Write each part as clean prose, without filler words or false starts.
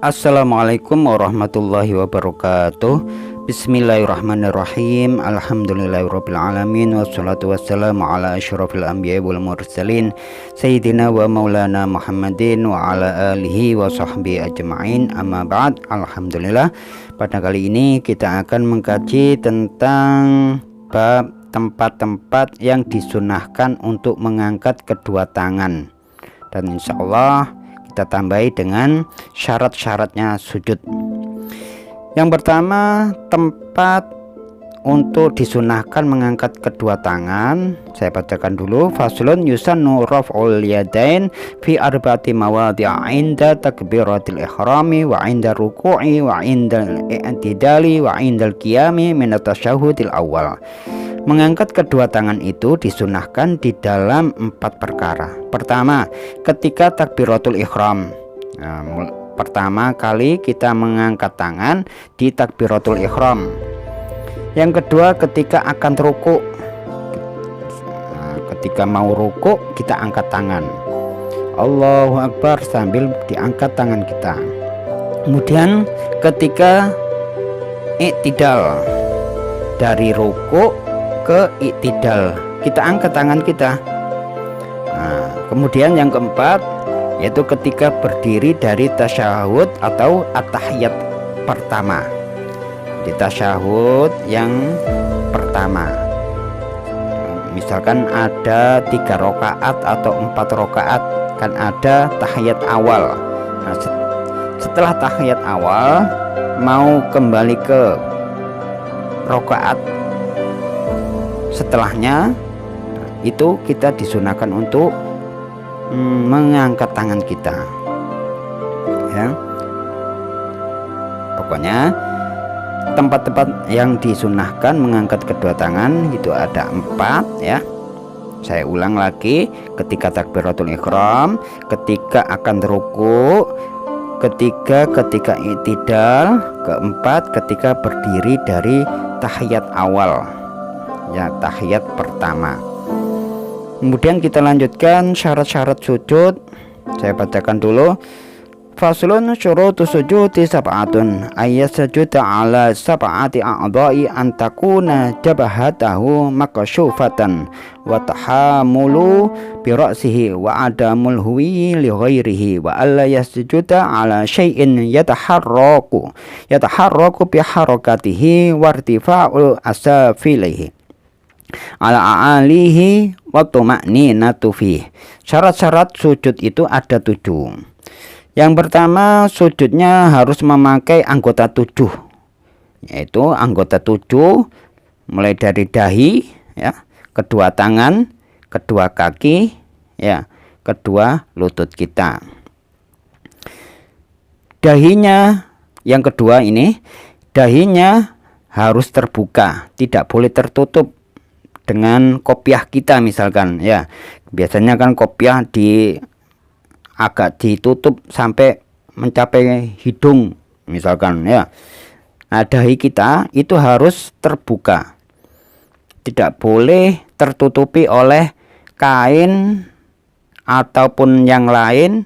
Assalamualaikum warahmatullahi wabarakatuh. Bismillahirrahmanirrahim. Alhamdulillahirabbil alamin wassalatu wassalamu ala asyrafil anbiya'i wal mursalin sayyidina wa maulana Muhammadin wa ala alihi wa sahbihi ajma'in. Amma ba'd. Alhamdulillah, pada kali ini kita akan mengkaji tentang bab tempat-tempat yang disunahkan untuk mengangkat kedua tangan, dan insyaallah kita tambahi dengan syarat-syaratnya sujud. Yang pertama, tempat untuk disunahkan mengangkat kedua tangan. Saya bacakan dulu. Faslun yusannu raf'ul yadain fi arba'ati mawadhi'a 'inda takbiratil ihrami wa 'inda ruku'i wa 'inda i'tidali wa 'inda al-qiyami min at-tasyahhudil awal. Mengangkat kedua tangan itu disunahkan di dalam 4 perkara. Pertama, ketika takbiratul ihram. Pertama kali kita mengangkat tangan di takbiratul ihram. Yang kedua, ketika akan ruku. Ketika mau ruku, kita angkat tangan. Allahu Akbar sambil diangkat tangan kita. Kemudian ketika i'tidal, dari ruku ke i'tidal, kita angkat tangan kita. Kemudian yang keempat, yaitu ketika berdiri dari tasyahud atau at-tahiyat pertama, di tasyahud yang pertama. Misalkan ada 3 rakaat atau 4 rakaat, kan ada tahiyat awal. Setelah tahiyat awal mau kembali ke rakaat setelahnya, itu kita disunahkan untuk mengangkat tangan kita, ya. Pokoknya tempat-tempat yang disunahkan mengangkat kedua tangan itu ada 4, ya. Saya ulang lagi: ketika takbiratul ihram, ketika akan ruku, ketika i'tidal, keempat ketika berdiri dari tahiyat awal, ya, tahiyat pertama. Kemudian kita lanjutkan syarat-syarat sujud. Saya bacakan dulu. Faslun syurutus sujudi sab'atun ayyasjuda ala sab'ati a'dha'i an takuna jabhatahu maksyufatan wa tahamulu bi ra'sihi wa adamul huwi li ghairihi wa alla yasjuda ala syai'in yataharraku bi harakatihi wa irtifa'u asafilihi ala a'alihi wa tuma'ninatu fi. Syarat-syarat sujud itu ada 7. Yang pertama, sujudnya harus memakai anggota 7, yaitu anggota 7 mulai dari dahi, ya, kedua tangan, kedua kaki, ya, kedua lutut kita. Dahinya yang kedua ini, dahinya harus terbuka, tidak boleh tertutup dengan kopiah kita misalkan, ya. Biasanya kan kopiah agak ditutup sampai mencapai hidung misalkan, ya. Nah, dahi kita itu harus terbuka, tidak boleh tertutupi oleh kain ataupun yang lain.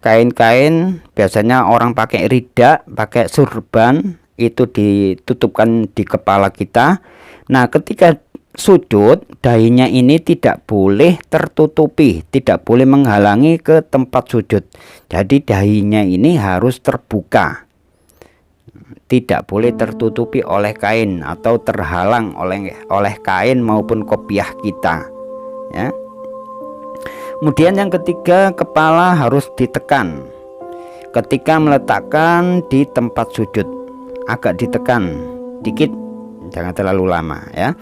Kain-kain biasanya orang pakai rida, pakai surban, itu ditutupkan di kepala kita. Nah, ketika sujud, dahinya ini tidak boleh tertutupi, tidak boleh menghalangi ke tempat sujud. Jadi dahinya ini harus terbuka, tidak boleh tertutupi oleh kain atau terhalang oleh kain maupun kopiah kita, ya. Kemudian yang ketiga, kepala harus ditekan ketika meletakkan di tempat sujud, agak ditekan dikit, jangan terlalu lama, ya.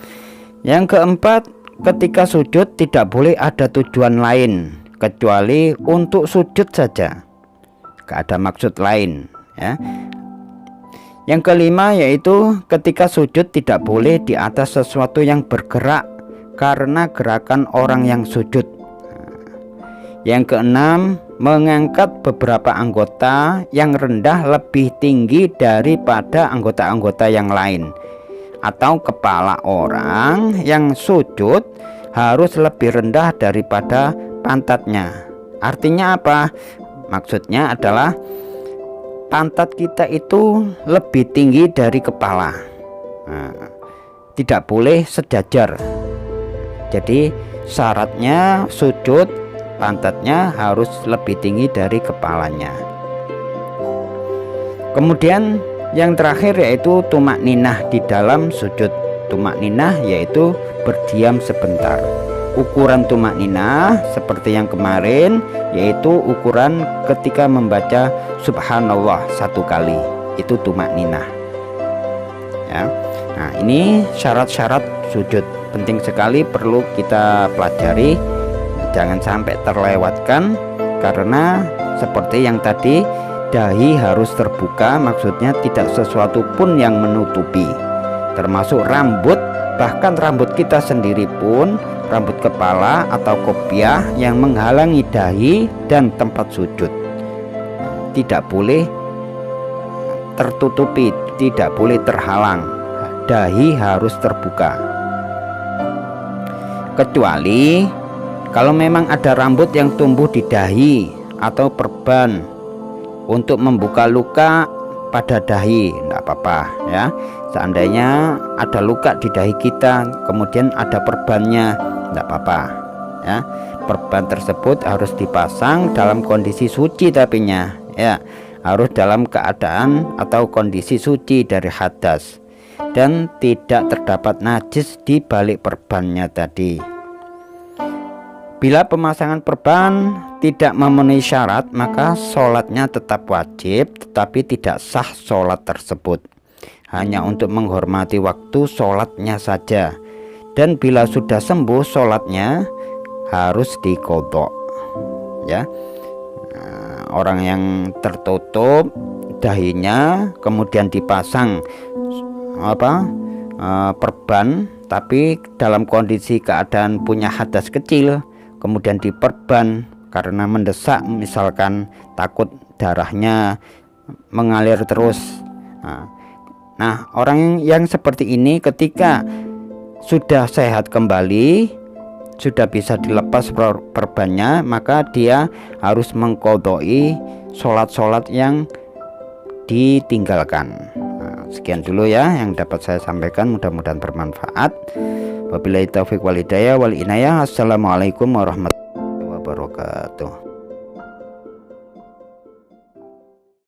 Yang keempat, ketika sujud tidak boleh ada tujuan lain kecuali untuk sujud saja, gak ada maksud lain, ya. Yang kelima, yaitu ketika sujud tidak boleh di atas sesuatu yang bergerak karena gerakan orang yang sujud. Yang keenam, mengangkat beberapa anggota yang rendah lebih tinggi daripada anggota-anggota yang lain, atau kepala orang yang sujud harus lebih rendah daripada pantatnya. Artinya apa? Maksudnya adalah pantat kita itu lebih tinggi dari kepala. Tidak boleh sejajar. Jadi syaratnya sujud pantatnya harus lebih tinggi dari kepalanya. Kemudian yang terakhir yaitu tumak ninah di dalam sujud. Tumak ninah yaitu berdiam sebentar. Ukuran tumak ninah seperti yang kemarin yaitu ukuran ketika membaca subhanallah 1 kali, itu tumak ninah ya. Nah, ini syarat-syarat sujud penting sekali, perlu kita pelajari, jangan sampai terlewatkan. Karena seperti yang tadi, dahi harus terbuka, maksudnya tidak sesuatu pun yang menutupi, termasuk rambut. Bahkan rambut kita sendiri pun, rambut kepala atau kopiah yang menghalangi dahi dan tempat sujud, tidak boleh tertutupi, tidak boleh terhalang. Dahi harus terbuka. Kecuali kalau memang ada rambut yang tumbuh di dahi atau perban untuk membuka luka pada dahi, tidak apa-apa ya. Seandainya ada luka di dahi kita, kemudian ada perbannya, tidak apa-apa ya. Perban tersebut harus dipasang dalam kondisi suci, tapinya ya harus dalam keadaan atau kondisi suci dari hadas dan tidak terdapat najis di balik perbannya tadi. Bila pemasangan perban tidak memenuhi syarat, maka sholatnya tetap wajib, tetapi tidak sah sholat tersebut. Hanya untuk menghormati waktu sholatnya saja. Dan bila sudah sembuh, sholatnya harus diqodho ya. Orang yang tertutup dahinya kemudian dipasang perban, tapi dalam kondisi keadaan punya hadas kecil, kemudian diperban karena mendesak, misalkan takut darahnya mengalir terus. Nah, orang yang seperti ini ketika sudah sehat kembali, sudah bisa dilepas perbannya, maka dia harus mengqodhoi sholat-sholat yang ditinggalkan. Sekian dulu ya yang dapat saya sampaikan, mudah-mudahan bermanfaat. Wabillahi taufiq wal hidayah wal inayah. Assalamualaikum warahmatullahi wabarakatuh.